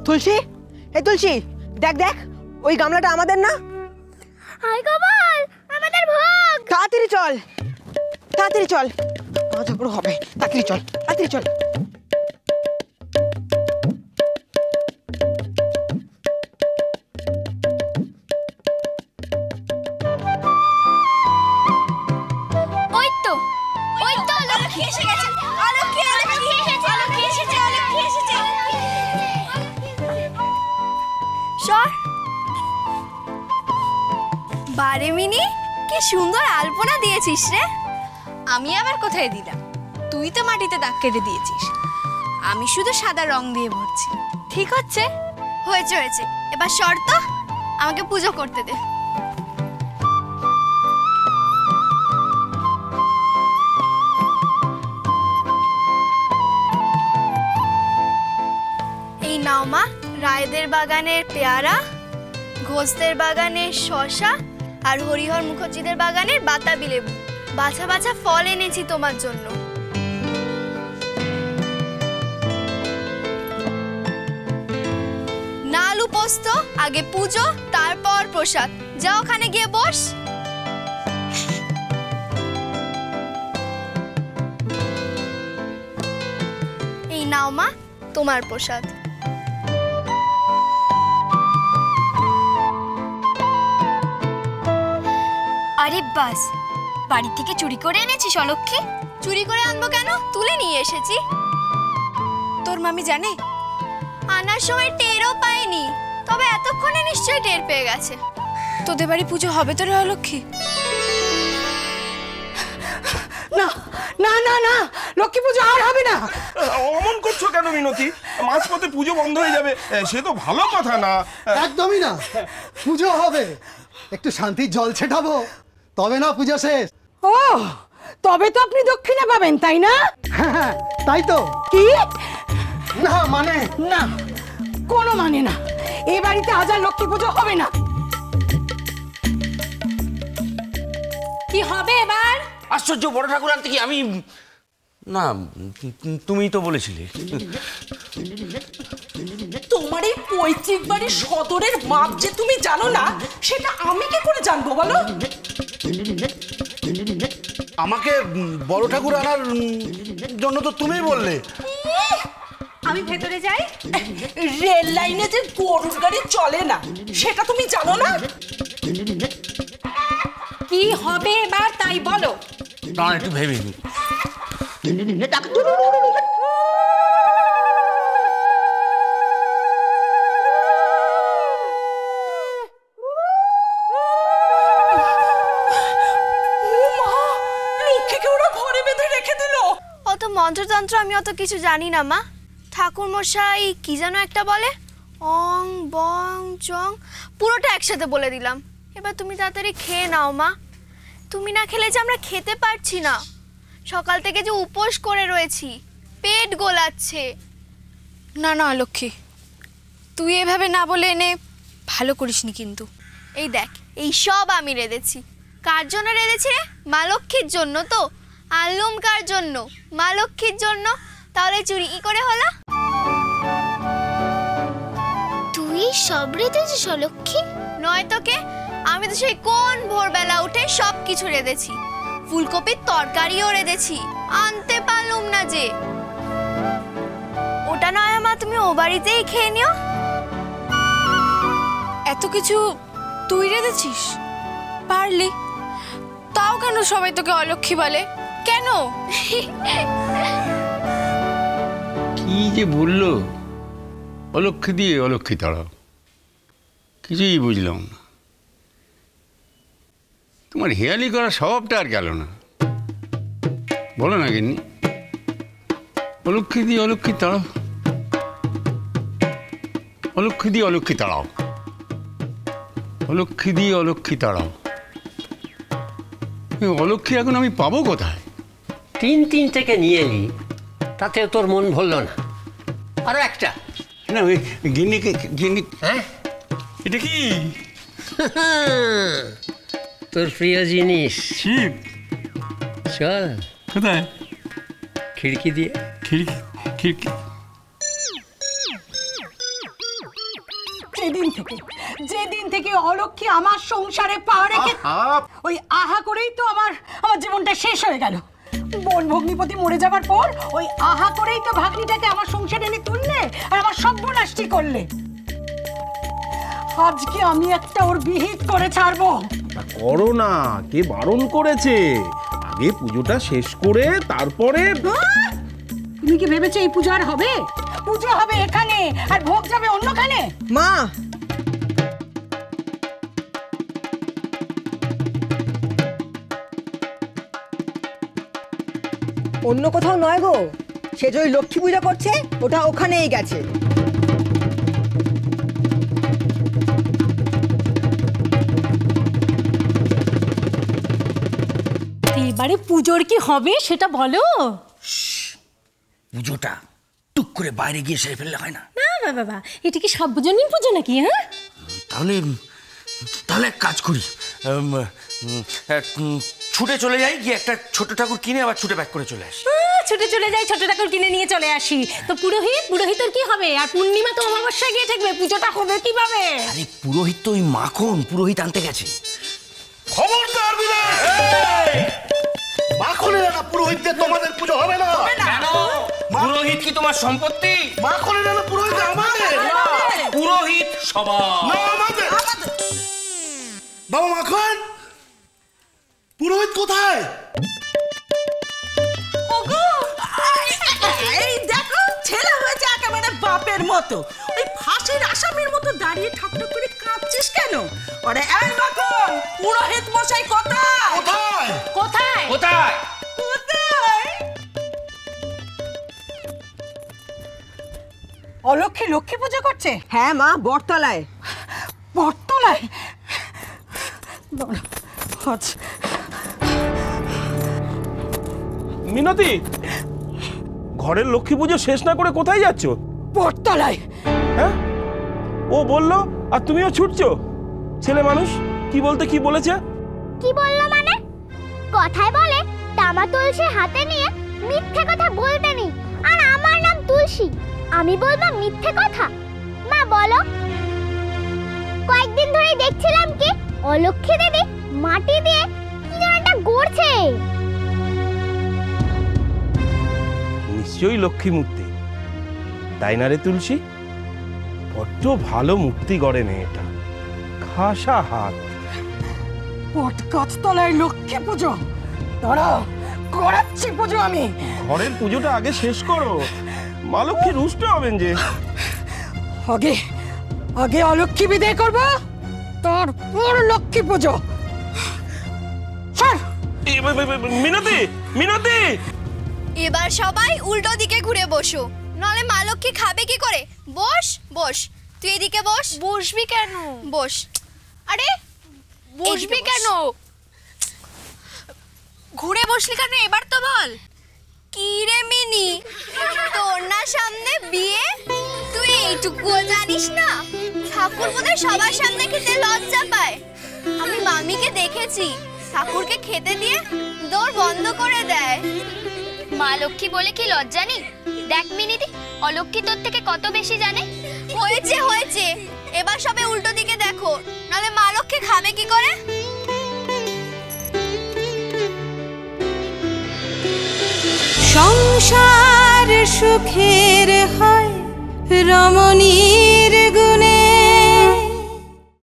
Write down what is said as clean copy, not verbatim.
তুলসী, এই তুলসী, দেখ দেখ ওই গামলাটা আমাদের না? হাই গোপাল, আমাদের ভোগ। তাড়াতাড়ি চল, তাড়াতাড়ি চল, আজ বড় হবে। তাড়াতাড়ি চল, তাড়াতাড়ি চল। ওই তো লক্ষ্মী এসে গেছে। অলক্ষ্মী এসেছে, অলক্ষ্মী এসেছে, অলক্ষ্মী এসেছে। সর বারে মিনি, কি সুন্দর আলপনা দিয়েছিস রে। আমি আবার কোথায় দিলাম? তুই তো মাটিতে দাগ কেটে দিয়েছিস, আমি শুধু সাদা রং দিয়ে ভরছি। ঠিক হচ্ছে, হয়েছে হয়েছে। এবার সর তো, আমাকে পুজো করতে দে। এই নাও মা, রায়দের বাগানের পেয়ারা, ঘোষদের বাগানের শসা, আর হরিহর মুখার্জিদের বাগানের বাতাবি লেবু। বাছা বাছা ফল এনেছি তোমার জন্য। না আলু পোস্ত, আগে পুজো তারপর প্রসাদ। যা ওখানে গিয়ে বস। এই নাও মা, তোমার প্রসাদ। আরে বাস, বাড়ি থেকে চুরি করে এনেছিস অলক্ষ্মী? চুরি করে আনবো কেন, তুলে নিয়ে এসেছি। তোর মামি জানে? আনার সময় টেরও পাইনি, তবে এতক্ষণে নিশ্চয়ই টের পেয়ে গেছে। তোদের বাড়ি পুজো হবে তো রে অলক্ষ্মী? না না না না, লক্ষ্মী পুজো আর হবে না। অমন করছো কেন মিনতি? মাঝপথে পুজো বন্ধ হয়ে যাবে, সে তো ভালো কথা না। একদমই না, পুজো হবে। একটু শান্তির জল ছেটাবো, তবে না পুজো শেষ। ও, তবে তো আপনি দক্ষিণা পাবেন, তাই না? হ্যাঁ, তাই তো। কি না মানে না, কোনো মানে না। এই বাড়িতে আজ আর লক্ষ্মী পুজো হবে না। কি হবে এবার? আশ্চর্য, বড় ঠাকুর আনতে কি আমি? না, তুমিই তো বলেছিলে। তোমার এই পৈতৃক বাড়ির সদরের মাপ যে তুমি জানো না, সেটা আমি কি করে জানবো বলো? আমাকে বড় ঠাকুর আনার জন্য তো তুমিই বললে। আমি ভেতরে যাই। রেল লাইনে যে গরুর গাড়ি চলে না, সেটা তুমি জানো না? কি হবে এবার তাই বলো। না, একটু ভেবে নি। অত মন্ত্রতন্ত্র আমি অত কিছু জানি না মা। ঠাকুর মশাই কি যেন একটা বলে, অং বং চং, পুরোটা একসাথে বলে দিলাম। এবার তুমি তাড়াতাড়ি খেয়ে নাও মা। তুমি না খেলে যে আমরা খেতে পারছি না। সকাল থেকে যে উপোস করে রয়েছি, পেট গোলাচ্ছে। না না অলক্ষ্মী, তুই এভাবে না বলে এনে ভালো করিসনি কিন্তু। এই দেখ, এই সব আমি রেঁধেছি। কার জন্য রেঁধেছি রে? মা লক্ষ্মীর জন্য তো। আনলুম কার জন্য? মা লক্ষ্মীর জন্য। তাহলে চুরি কি করে হলো? তুই সব রেঁধেছিস অলক্ষ্মী? নয় তো কে, আমি তো সেই কোন ভোরবেলা উঠে সব কিছু রেঁধেছি। ফুলকপির তরকারিও রেঁধেছি, আনতে পারলুম না যে। ওটা নয় মা, তুমি ও বাড়িতেই খেয়ে নিও। এত কিছু তুই রেঁধেছিস? পারলি? তাও কেন সবাই তোকে অলক্ষ্মী বলে? কেন? কি যে বললো, অলক্ষ্মী দিয়ে অলক্ষ্মী তাড়াও, কিছুই বুঝলাম না। তোমার হেয়ালি করা স্বভাবটা আর গেল না, বলো না গিন্নি? অলক্ষ্মী দিয়ে অলক্ষ্মী তাড়াও, অলক্ষ্মী দিয়ে অলক্ষ্মী তাড়াও, অলক্ষ্মী দিয়ে অলক্ষ্মী তাড়াও। অলক্ষ্মী এখন আমি পাবো কোথায়? তিন থেকে নিয়ে এলি, তাতেও তোর মন ভরল না। আরো একটা না, ওই গিন্নিকে গিন্নি। হ্যাঁ, এটা কি? তোর প্রিয় জিনিস। শিব? চল। কোথায়? খিড়কি দিয়ে। খিড়কি? খিড়কি? যেদিন থেকে অলক্ষ্মী আমার সংসারে পা রেখে ওই আহা করেই তো আমার জীবনটা শেষ হয়ে গেল। বোন ভগ্নিপতি মরে যাবার পর ওই আহা করেই তো ভাগ্নিটাকে আমার সংসারে এনে তুললে আর আমার সর্বনাশটি করলে। আজকে আমি একটা ওর বিহিত করে ছাড়বো। করো না, কে বারণ করেছে? আগে পুজোটা শেষ করে তারপরে। তুমি কি ভেবেছো এই পূজা আর হবে? পুজো হবে এখানে আর ভোগ যাবে অন্যখানে। মা, অন্য কোথাও নয় গো, সে যে ওই লক্ষ্মী পূজা করছে ওটা ওখানেই গেছে। এবারে পুজোর কি হবে সেটা বলো। পুজোটা টুক করে বাইরে গিয়ে সেরে ফেললে হয় না? না বাবা, এটা কি সর্বজনীন পুজো নাকি? হ্যাঁ, তাহলে এক কাজ করি, ছুটে চলে যাই, গিয়ে একটা ছোট ঠাকুর কিনে আবার ছুটে ব্যাক করে চলে আসি। ছুটে চলে যাই, ছোট ঠাকুর কিনে নিয়ে চলে আসি। তো পুরোহিতের কি হবে? আর পূর্ণিমা তো অমাবস্যায় গিয়ে থাকবে, পুজোটা হবে কিভাবে? আরে পুরোহিত তো ওই মাখন পুরোহিত আনতে গেছে। খবরদার বিনাশ! মাখনের না পুরোহিতদের তোমাদের পুজো হবে না। কেন? পুরোহিত কি তোমার সম্পত্তি? মাখনের না পুরোহিত আমাদের। পুরোহিত সবার। না, আমাদের। বাবা মাখন, পুরোহিত কোথায়? এই দেখো, ছেলে হয়েছে একেবারে বাপের মতো, ওই ফাঁসির আসামির মতো দাঁড়িয়ে ঠাকুর করে কাঁদছিস কেন? ওরে এই মাখন, পুরোহিত মশাই কোথায়? কোথায়? কোথায়? কোথায়? কোথায়? অলক্ষ্মী লক্ষ্মী পুজো করছে? হ্যাঁ মা, বটতলায়। বটতলায়? মিনতি, ঘরের লক্ষ্মী পুজো শেষ না করে কোথায় যাচ্ছ? বটতলায়। হ্যাঁ, ও বললো আর তুমিও ছুটছো? ছেলে মানুষ কি বলতে কি বলেছে? কি বললো মানে? কথায় বলে তামা তুলসী হাতে নিয়ে মিথ্যে কথা বলতে নেই। আর আমার নাম তুলসী, আমি বলবো মিথ্যে কথা? মা বলো। কয়েকদিন ধরে দেখছিলাম কি অলক্ষ্মী দিদি মাটি দিয়ে কি যেন একটা গড়ছে। নিশ্চয়ই লক্ষ্মী মূর্তি, তাই না রে তুলসী? বড্ড ভালো মূর্তি গড়ে মেয়েটা, খাসা হাত। বট গাছতলায় লক্ষ্মী পুজো? দাঁড়াও, করাচ্ছি পুজো আমি। ঘরের পুজোটা আগে শেষ করো, মা লক্ষ্মী রুষ্ট হবেন যে। আগে অলক্ষ্মী বিদায় করবো, তারপর লক্ষ্মী পুজো। মিনতি, মিনতি! এবার সবাই উল্টো দিকে ঘুরে বসো, নলে মা লক্ষ্মী খাবে কি করে? বস বস, তুই এদিকে বস। বসবি কেন? বস। আরে বসবি কেন? ঘুরে বসলি কেন এবার তো বল। কি রে মিনি, তোর না সামনে বিয়ে, তুই এইটুকুও জানিস না? ঠাকুর বোধহয় সবার সামনে খেতে লজ্জা পায়। আমি মামিকে দেখেছি, ঠাকুরকে খেতে দিয়ে দৌড় বন্ধ করে দেয়। মা লক্ষ্মী বলে কি লজ্জা নেই? দেখ মিনিদি, অলক্ষ্মী তোর থেকে কত বেশি জানে। হয়েছে হয়েছে, এবার সবাই উল্টো দিকে দেখো, নাহলে মা লক্ষ্মী খাবে কি করে? সংসার সুখের হয় রমণীর গুণ।